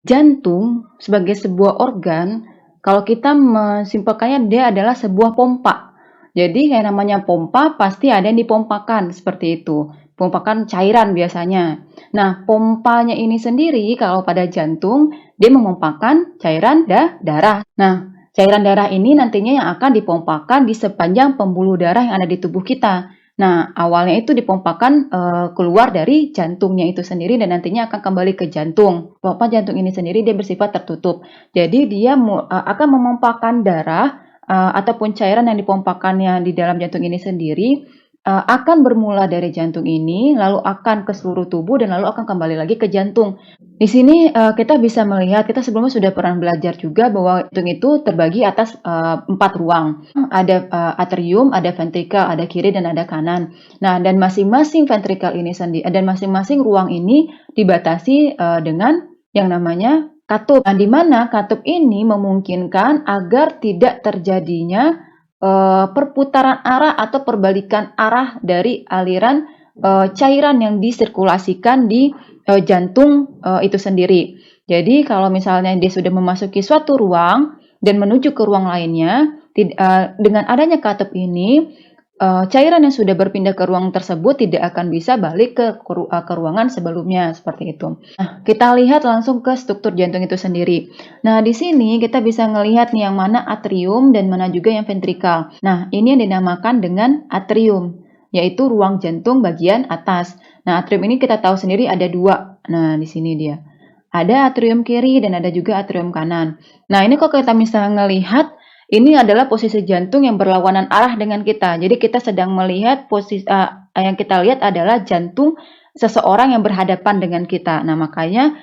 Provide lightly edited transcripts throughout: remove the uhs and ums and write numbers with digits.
Jantung sebagai sebuah organ, kalau kita mensimpelkannya dia adalah sebuah pompa. Jadi yang namanya pompa pasti ada yang dipompakan seperti itu. Pompakan cairan biasanya. Nah, pompanya ini sendiri kalau pada jantung dia memompakan cairan darah. Nah, cairan darah ini nantinya yang akan dipompakan di sepanjang pembuluh darah yang ada di tubuh kita. Nah, awalnya itu dipompakan keluar dari jantungnya itu sendiri dan nantinya akan kembali ke jantung. Pompa jantung ini sendiri dia bersifat tertutup. Jadi dia akan memompakan darah ataupun cairan yang dipompakannya di dalam jantung ini sendiri akan bermula dari jantung ini, lalu akan ke seluruh tubuh dan lalu akan kembali lagi ke jantung. Di sini kita bisa melihat, kita sebelumnya sudah pernah belajar juga bahwa jantung itu terbagi atas 4 ruang. Ada atrium, ada ventrikel, ada kiri dan ada kanan. Nah, dan masing-masing ventrikel ini sendiri dan masing-masing ruang ini dibatasi dengan yang namanya katup. Nah, di mana katup ini memungkinkan agar tidak terjadinya perputaran arah atau perbalikan arah dari aliran cairan yang disirkulasikan di jantung itu sendiri. Jadi kalau misalnya dia sudah memasuki suatu ruang dan menuju ke ruang lainnya, dengan adanya katup ini, cairan yang sudah berpindah ke ruang tersebut tidak akan bisa balik ke ruangan sebelumnya seperti itu. Nah, kita lihat langsung ke struktur jantung itu sendiri. Nah, di sini kita bisa melihat nih yang mana atrium dan mana juga yang ventrikal. Nah, ini yang dinamakan dengan atrium, yaitu ruang jantung bagian atas. Nah, atrium ini kita tahu sendiri ada dua. Nah, di sini dia. Ada atrium kiri dan ada juga atrium kanan. Nah, ini kalau kita misalnya melihat ini adalah posisi jantung yang berlawanan arah dengan kita. Jadi kita sedang melihat posisi yang kita lihat adalah jantung seseorang yang berhadapan dengan kita. Nah, makanya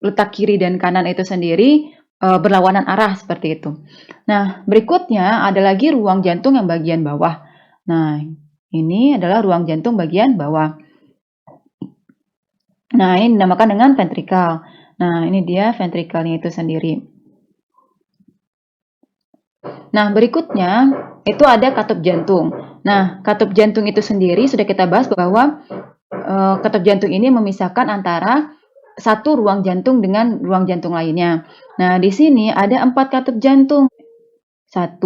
letak kiri dan kanan itu sendiri berlawanan arah seperti itu. Nah, berikutnya ada lagi ruang jantung yang bagian bawah. Nah, ini adalah ruang jantung bagian bawah. Nah, ini dinamakan dengan ventrikal. Nah, ini dia ventrikalnya itu sendiri. Nah, berikutnya itu ada katup jantung. Nah, katup jantung itu sendiri sudah kita bahas bahwa katup jantung ini memisahkan antara satu ruang jantung dengan ruang jantung lainnya. Nah, di sini ada 4 katup jantung. 1,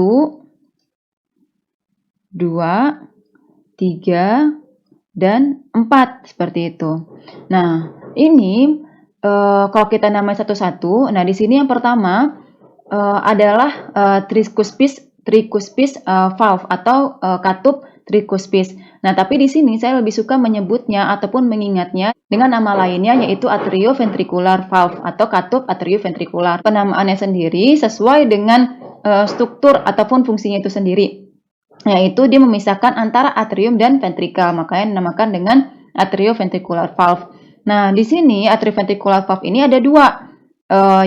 2, 3, dan 4 seperti itu. Nah, ini kalau kita namai satu-satu, nah di sini yang pertama adalah tricuspis valve atau katup tricuspis. Nah, tapi di sini saya lebih suka menyebutnya ataupun mengingatnya dengan nama lainnya yaitu atrioventricular valve atau katup atrioventrikular. Penamaannya sendiri sesuai dengan struktur ataupun fungsinya itu sendiri. Yaitu dia memisahkan antara atrium dan ventrikel, makanya dinamakan dengan atrioventricular valve. Nah, di sini atrioventricular valve ini ada dua,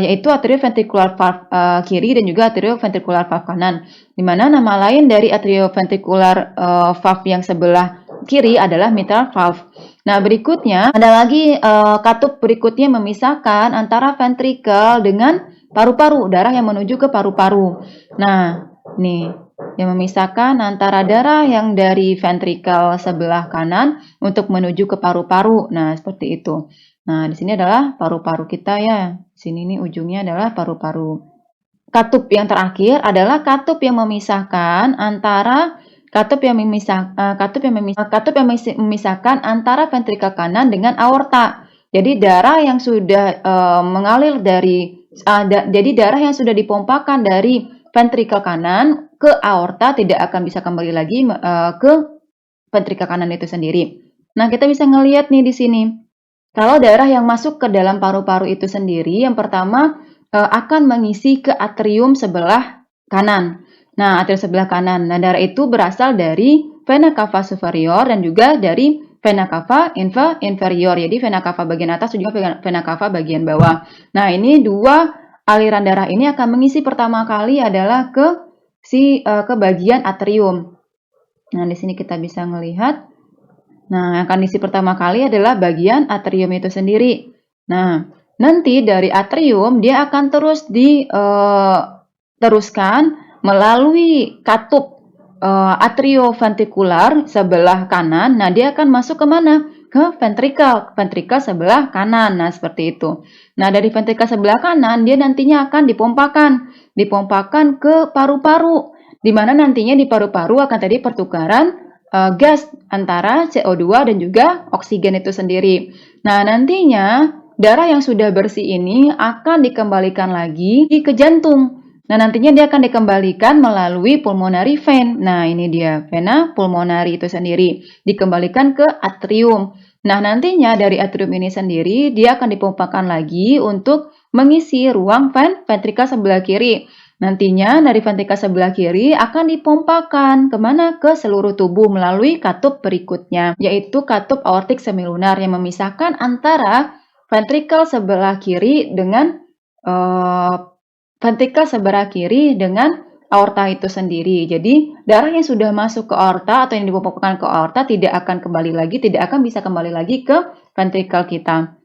yaitu atrioventricular valve kiri dan juga atrioventricular valve kanan. Di mana nama lain dari atrioventricular valve yang sebelah kiri adalah mitral valve. Nah, berikutnya ada lagi katup berikutnya memisahkan antara ventrikel dengan paru-paru, darah yang menuju ke paru-paru. Nah, nih yang memisahkan antara darah yang dari ventrikel sebelah kanan untuk menuju ke paru-paru. Nah, seperti itu. Nah, di sini adalah paru-paru kita ya. Di sini nih ujungnya adalah paru-paru. Katup yang terakhir adalah katup yang memisahkan antara katup yang memisahkan antara ventrikel kanan dengan aorta. Jadi darah yang sudah mengalir dari jadi darah yang sudah dipompakan dari ventrikel kanan ke aorta tidak akan bisa kembali lagi ke ventrikel kanan itu sendiri. Nah, kita bisa ngelihat nih di sini. Kalau darah yang masuk ke dalam paru-paru itu sendiri, yang pertama akan mengisi ke atrium sebelah kanan. Nah, atrium sebelah kanan. Nah, darah itu berasal dari vena cava superior dan juga dari vena cava inferior. Jadi vena cava bagian atas dan juga vena cava bagian bawah. Nah, ini dua aliran darah ini akan mengisi pertama kali adalah ke bagian atrium. Nah, di sini kita bisa melihat. Nah, yang akan diisi pertama kali adalah bagian atrium itu sendiri. Nah, nanti dari atrium dia akan terus diteruskan melalui katup atrioventrikular sebelah kanan. Nah, dia akan masuk ke mana? ke ventrikel sebelah kanan. Nah, seperti itu. Nah, dari ventrikel sebelah kanan dia nantinya akan dipompakan ke paru-paru, di mana nantinya di paru-paru akan terjadi pertukaran gas antara CO2 dan juga oksigen itu sendiri. Nah, nantinya darah yang sudah bersih ini akan dikembalikan lagi ke jantung. Nah, nantinya dia akan dikembalikan melalui pulmonary vein. Nah, ini dia, vena pulmonary itu sendiri. Dikembalikan ke atrium. Nah, nantinya dari atrium ini sendiri, dia akan dipompakan lagi untuk mengisi ruang ventrikel sebelah kiri. Nantinya dari ventrikel sebelah kiri akan dipompakan kemana? Ke seluruh tubuh melalui katup berikutnya, yaitu katup aortik semilunar yang memisahkan antara ventrikel sebelah kiri dengan aorta itu sendiri. Jadi darah yang sudah masuk ke aorta atau yang dipompakan ke aorta tidak akan bisa kembali lagi ke ventrikel kita.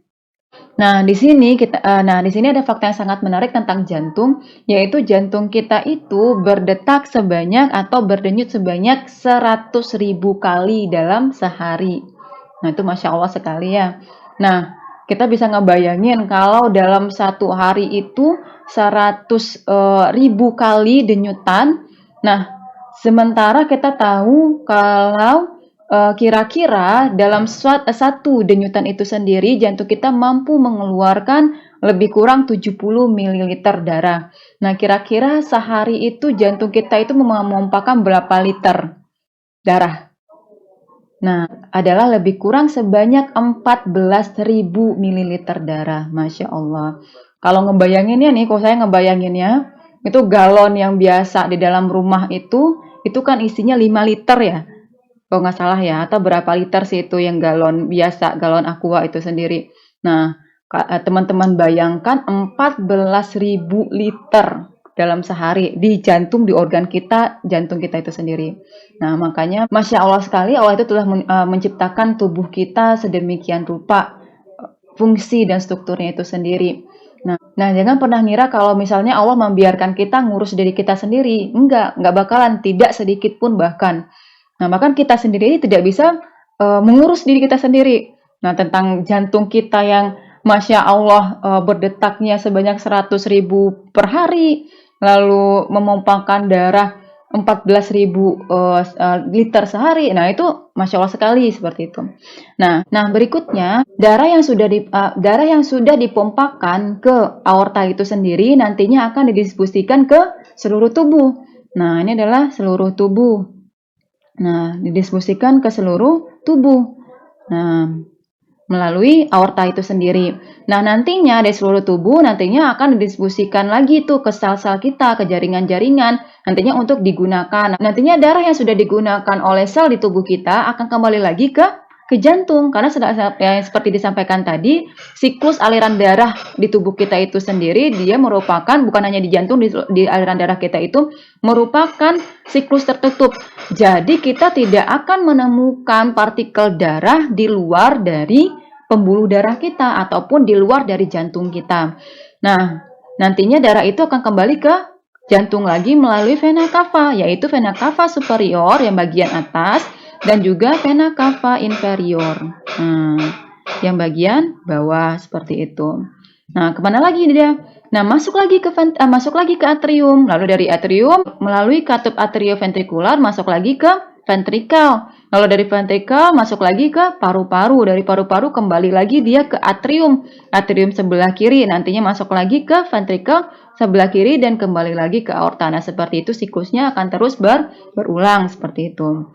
Nah, di sini ada fakta yang sangat menarik tentang jantung, yaitu jantung kita itu berdetak sebanyak atau berdenyut sebanyak 100.000 kali dalam sehari. Nah, itu Masya Allah sekali ya. Nah, kita bisa ngebayangin kalau dalam satu hari itu 100.000 kali denyutan. Nah, sementara kita tahu kalau kira-kira dalam satu denyutan itu sendiri jantung kita mampu mengeluarkan lebih kurang 70 ml darah. Nah, kira-kira sehari itu jantung kita itu memompakan berapa liter darah? Nah, adalah lebih kurang sebanyak 14.000 ml darah. Masya Allah. Kalau ngebayanginnya nih, kalau saya ngebayanginnya, itu galon yang biasa di dalam rumah itu kan isinya 5 liter ya. Kalau nggak salah ya, atau berapa liter sih itu yang galon biasa, galon aqua itu sendiri. Nah, teman-teman bayangkan 14.000 liter dalam sehari di jantung, di organ kita, jantung kita itu sendiri. Nah, makanya Masya Allah sekali, Allah itu telah menciptakan tubuh kita sedemikian rupa, fungsi dan strukturnya itu sendiri. Nah, jangan pernah ngira kalau misalnya Allah membiarkan kita ngurus diri kita sendiri. Enggak bakalan, tidak sedikit pun bahkan. Nah, bahkan kita sendiri tidak bisa mengurus diri kita sendiri. Nah, tentang jantung kita yang Masya Allah berdetaknya sebanyak 100.000 per hari, lalu memompakan darah 14.000 liter sehari. Nah, itu Masya Allah sekali seperti itu. Nah, berikutnya darah yang sudah dipompakan ke aorta itu sendiri nantinya akan didistribusikan ke seluruh tubuh. Nah, ini adalah seluruh tubuh. Nah, didistribusikan ke seluruh tubuh. Nah, melalui aorta itu sendiri. Nah, nantinya dari seluruh tubuh nantinya akan didistribusikan lagi tuh ke sel-sel kita, ke jaringan-jaringan, nantinya untuk digunakan. Nantinya darah yang sudah digunakan oleh sel di tubuh kita akan kembali lagi ke jantung, karena seperti disampaikan tadi, siklus aliran darah di tubuh kita itu sendiri dia merupakan, bukan hanya di jantung, di aliran darah kita itu merupakan siklus tertutup. Jadi kita tidak akan menemukan partikel darah di luar dari pembuluh darah kita ataupun di luar dari jantung kita. Nah, nantinya darah itu akan kembali ke jantung lagi melalui vena cava, yaitu vena cava superior yang bagian atas dan juga vena cava inferior, yang bagian bawah seperti itu. Nah, kemana lagi dia? Nah, masuk lagi ke atrium. Lalu dari atrium melalui katup atrioventrikular masuk lagi ke ventrikel. Lalu dari ventrikel masuk lagi ke paru-paru. Dari paru-paru kembali lagi dia ke atrium sebelah kiri. Nantinya masuk lagi ke ventrikel sebelah kiri dan kembali lagi ke aorta. Nah, seperti itu siklusnya akan terus berulang seperti itu.